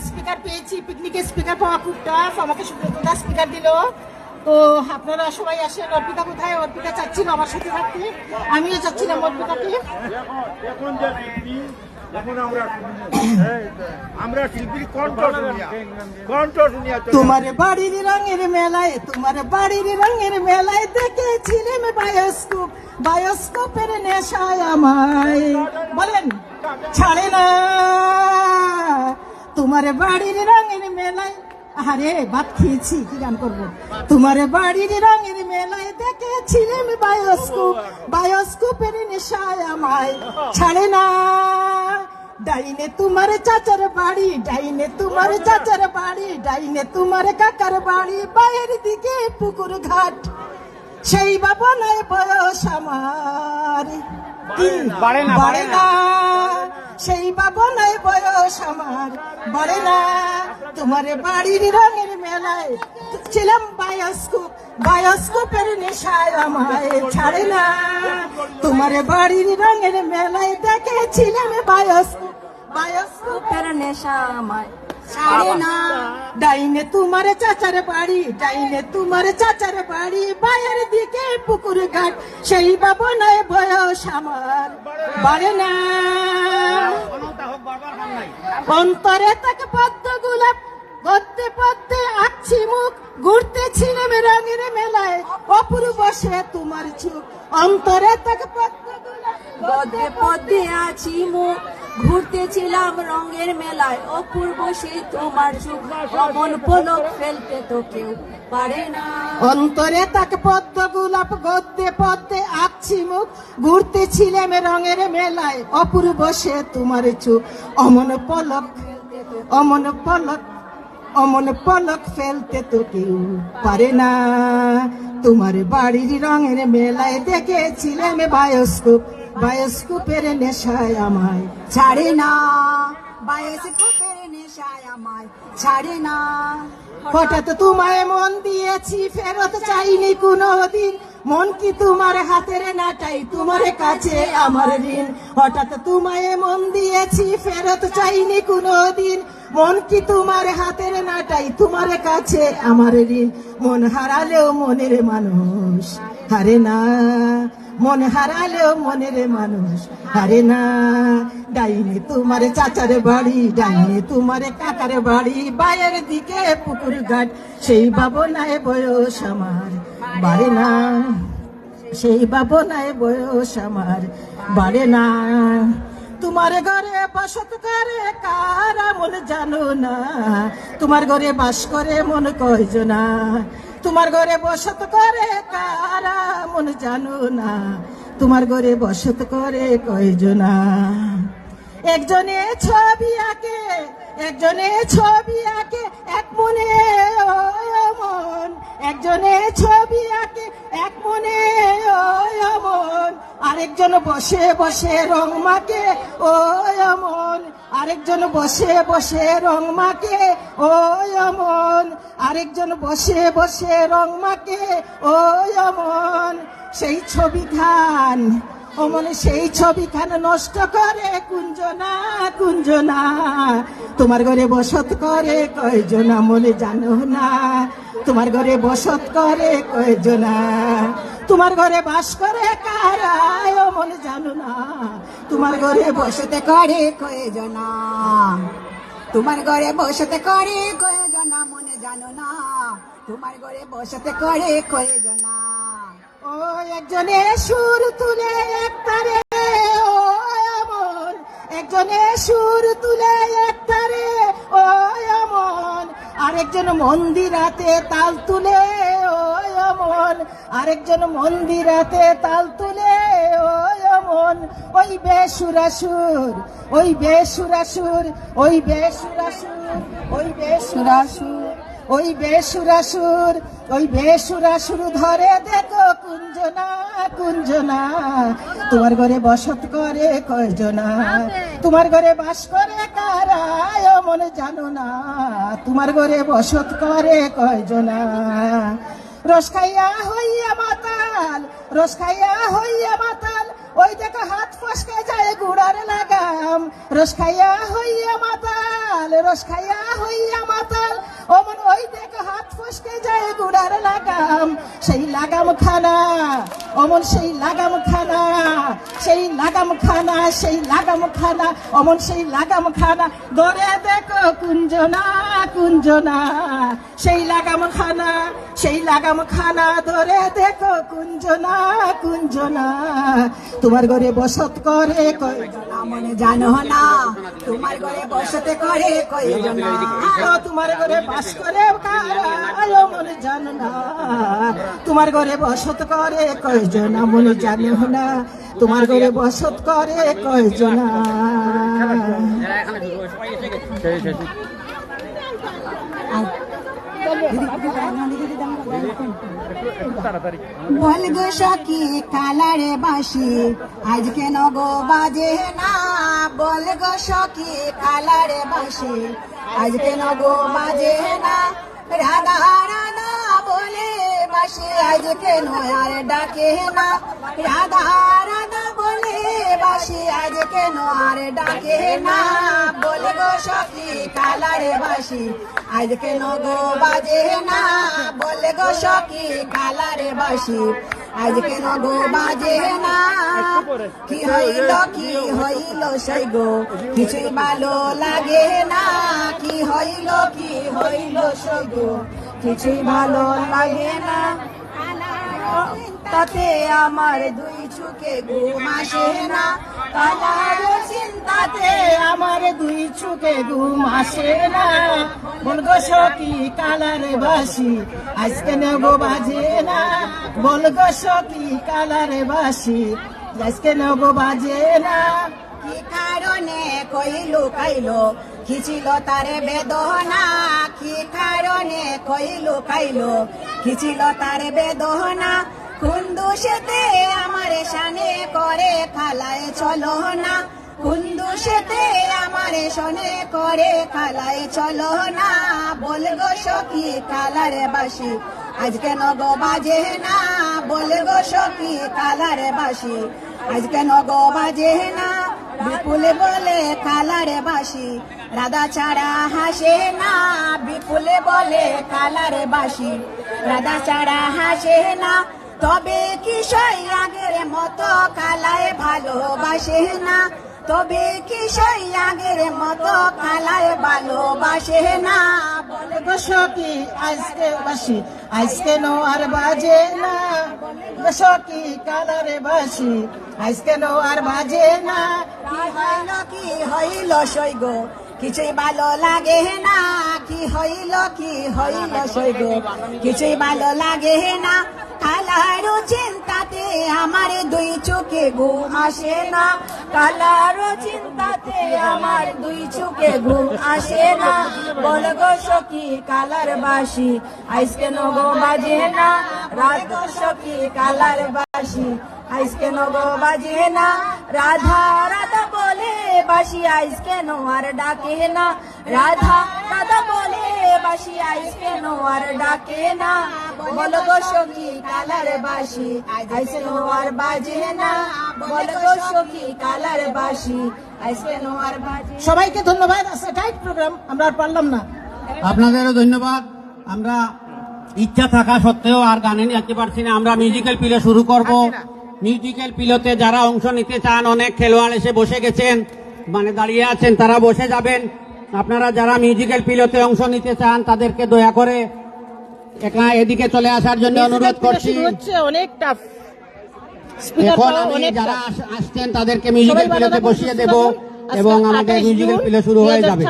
Speaker পেয়েছি, পিকনিকে speaker পাওয়া খুব টাফ। আমাকে সুব্রতদা স্পিকার দিল। তো আপনারা সবাই আসেন। অর্পিতা কোথায়? অর্পিতা চাচ্ছিল আমার সাথে থাকতে, আমিও চাচ্ছিলাম অর্পিতাকে। তোমার বাড়ির রঙের মেলায়, তোমার বাড়ির রঙের মেলায় দেখেছিলাম বায়োস্কোপ, বায়োস্কোপের নেশায় আমায় বলেন ছাড়ে না। তোমার বাড়ির রঙের মেলায়, আরে ভাত খেয়েছি, কি গান করবো? তোমার বাড়ির রঙের মেলায় দেখেছিলাম বায়োস্কোপ, বায়োস্কোপের নেশায় আমায় ছাড়ে না। ডাইনে তোমার চাচার বাড়ি, ডাইনে তোমার চাচার বাড়ি, ডাইনে তোমার কাকার বাড়ি, বাইরের দিকে পুকুর ঘাট, সেই বাবনায় বয়স আমার বাড়ে না, সেই বাবনায় বয়স আমার বাড়ে না। তোমার বাড়ির রঙের মেলায় ছিলাম বায়োস্কোপ, বায়োস্কোপের নেশায় আমায় ছাড়ে না। তোমার বাড়ির রঙের মেলায় দেখেছিলাম বায়োস্কোপ, বায়োস্কোপের নেশা আমায় ছাড়ে না। ডাইনে তোমার চাচার বাড়ি, ডাইনে তোমার চাচার বাড়ি, বাইরের দিকে পুকুর ঘাট, সেই বাবনায় বয়স আমার বাড়ে না। অন্তরে তাকে পদ্ম গোলাপ, পদ্মে পদ্মে আঁকছি মুখ, ঘুরতেছিলাম রঙের মেলায়, অপূর্ব সে তোমার চোখ। অন্তরে তাকে পদ্ম গোলাপ, পদ্মে পদ্মে আছি মুখ, ঘুরতেছিলাম রঙের মেলায়, অপূর্ব সে তোমার চোখ, অমন পলক ফেলতে তো কেউ পারে না। অন্তরে তাকে পদ্ম গোলাপ, গদ্যে পদ্মে আঁকছি মুখ, ঘুরতেছিলাম রঙের মেলায়, অপূর্ব সে তোমার চোখ, অমন পলক, অমন পলক, অমন পলক ফেলতে তো কেউ পারে না। তোমার বাড়ির রঙের মেলায় দেখেছিলাম বায়োস্কোপ, বায়োস্কোপের নেশায় আমায় ছাড়ে না, বায়োস্কোপের নেশায় আমায় ছাড়ে না। হঠাৎ তোমায় মন দিয়েছি, ফেরত চাইনি কোনোদিন, মন কি তোমার হাতের নাটাই, তোমার কাছে আমার ঋণ। হঠাৎ তোমায় মন দিয়েছি, ফেরত চাইনি কোনোদিন, মন কি তোমার হাতের নাটাই, তোমার কাছে আমার ঋণ। মন হারালেও মনের মানুষ হারে না, মন হারালেও মনের মানুষ হারে না। ডাইনে তোমার চাচার বাড়ি, ডাইনে তোমার কাকার বাড়ি, বাইরের দিকে পুকুর ঘাট, সেই বাবনায় বয়স আমার বাড়ে না, সেই বাবনায় বয়স আমার বাড়ে না। তোমার ঘরে বসত করে কারা মন জানো না, তোমার ঘরে বাস করে মন কয়জনা, তোমার ঘরে বসত করে কারা মন জানো না, তোমার ঘরে বসত করে কয়জনা। একজনে ছবি আঁকে, একজনে ছবি আঁকে এক মনে মন, একজনে ছবি আঁকে এক মনে মন, আরেকজন বসে বসে রং মাকে ও মন, আরেকজন বসে বসে রং মাকে ও মন, আরেকজন বসে বসে রং মাকে ও মন। সেই ছবি খান অমন, সেই ছবি খান নষ্ট করে কুঞ্জনা, কুঞ্জনা। তোমার ঘরে বসত করে কয়জনা মনে জানো না, তোমার ঘরে বসত করে কয়জনা, তোমার ঘরে বাস করে কারা মনে জানো না, তোমার ঘরে বসতে করে কয়জনা, তোমার ঘরে বসতে করে কয়জনা মনে জানো না, তোমার ঘরে বসতে করে কয়জনা। ও একজনে সুর তুলে একতারে ও মন, একজনে সুর তুলে একতারে ও মন, আরেকজন মন্দিরাতে তাল তুলে ও মন, আরেকজন মন্দিরাতে তাল তুলে ও মন। ওই বেসুরাসুর, ওই বেসুরাসুর, ওই বেসুরাসুর, ওই বেসুরাসুর, ওই বেসুরাসুর, ওই বেসুরাসুর ধরে দেখো কুঞ্জনা, কুঞ্জনা। তোমার ঘরে বসত করে কয়জনা, তোমার ঘরে বাস করে কারা মনে জানো না, তোমার ঘরে বসত করে কয়জনা। রস খাইয়া হইয়া মাতাল, রস খাইয়া হইয়া মাতাল, ওই দেখো হাত ফসকে যায় গুড়ার লাগাম, রস খাইয়া হইয়া মাতাল, রস খাইয়া হইয়া মাতাল। অমন ওই দেখো হাত ফসকে যায় গুড়ার লাগাম, সেই লাগাম খানা, অমন সেই লাগাম খানা, সেই লাগাম খানা, সেই লাগাম খানা, অমন সেই লাগাম খানা। ধরে দেখো কুঞ্জনা কুঞ্জনা, সেই লাগাম খানা, সেই লাগাম খানা। ধরে দেখো কুঞ্জনা কুঞ্জনা, তোমার ঘরে বসত করে কয়জনা মনে জানো না, তোমার ঘরে বসত করে কয়জনা, তোমার ঘরে বাস করে কারা মনে জানো না, তোমার ঘরে বসত করে কয়জনা মনে জানো না, তোমার ঘরে বসত করে কয়জনা। বল গো সখী কালারে বাসি আজ কেন গো বাজে না, বল গো সখী কালারে বাসি আজ কেন গো বাজে না। রাধা রাধা বলে বাসি আজ কেন আর ডাকে না, রাধা রাধা বলে বাসি আজ কেন আর ডাকে না। বল গো সখী কালারে বাসি আজ কেন গো বাজে না, বল গো সখী কালারে বাসি আজ কেন গো বাজে না। কি হইল সেই গো কিছুই ভালো লাগে না, কি হইল সেই গো কিছুই ভালো লাগে না। তাতে আমার দুই চোখে ঘুম আসে না, কালার চিন্তাতে আমার দুই চোখে ঘুম আসে না। বল গো সখী কালারে বাসি আজকে নেব বাজে না, বল গো সখী কালারে বাসি আজকে নেব বাজে না। কি কারণে কইলো কাইলো খিচিল তারে বেদনা, কি কারণে কইলো কাইলো খিচিল তারে বেদনা। কুন্দুষেতে আমার শানে করে খালায় চলো না, কুন্দুষেতে আমার শনে করে খালায় চলো না। বল গো সখী কালারে বাসি আজ কেন গো বাজে না, বল গো সখী কালারে বাসি আজ কেন গো বাজে না। বিপুল বলে কালারে বাসি রাধা ছাড়া হাসে না, বিপুল বলে কালারে বাসি রাধা ছাড়া হাসে না। তবে কি সেই আগের মতো কালায় ভালোবাসে না, তবে কি সেই আগের মতো কালায় ভালোবাসে না। বলে গো সখী আজকে বাসি আজকে নো আর বাজে না, সখী কালারে বাসি আজকে নো আর বাজে না। কি হইল সই গো কিছুই ভালো লাগে না, কি হইল সই গো কিছুই ভালো লাগে না। কালারও চিন্তাতে আমার দুই চোখে ঘুম আসে না, কালারও চিন্তাতে আমার দুই চোখে ঘুম আসে না। বল গো সখী কালার বাসি আজকে নগো বাজে না, রাত গো সখী কালার বাসি আজকে নগো বাজে না। রাধা রাধা বলে বাসি আজকে নো আর ডাকে না, রাধা রাধা বলে বাসি আজকে নো আর ডাকে না। বল গো সখী কালার বাসি আজকে নো আর বাজে না, বল গো সখী কালার বাসি আজকে নো আর বাজে। সবাইকে ধন্যবাদ, আজকে টাইট প্রোগ্রাম আমরা আর পারলাম না। আপনাদেরও ধন্যবাদ। আমরা ইচ্ছা থাকা সত্ত্বেও আর গানে নিতে পারছি না, আমরা মিউজিক্যাল পিলো শুরু করব। মিউজিক্যাল পিলোতে যারা অংশ নিতে চান, অনেক খেলোয়াড় এসে বসে গেছেন, মানে দাঁড়িয়ে আছেন, তারা বসে যাবেন। আপনারা যারা মিউজিক্যাল পিলোতে অংশ নিতে চান তাদেরকে দয়া করে এদিকে চলে আসার জন্য অনুরোধ করছি। অনেক টাফ, এখন আমি যারা আসছেন তাদেরকে মিউজিক্যাল পিলোতে বসিয়ে দেব এবং আমাদের মিউজিক্যাল পিলো শুরু হয়ে যাবে।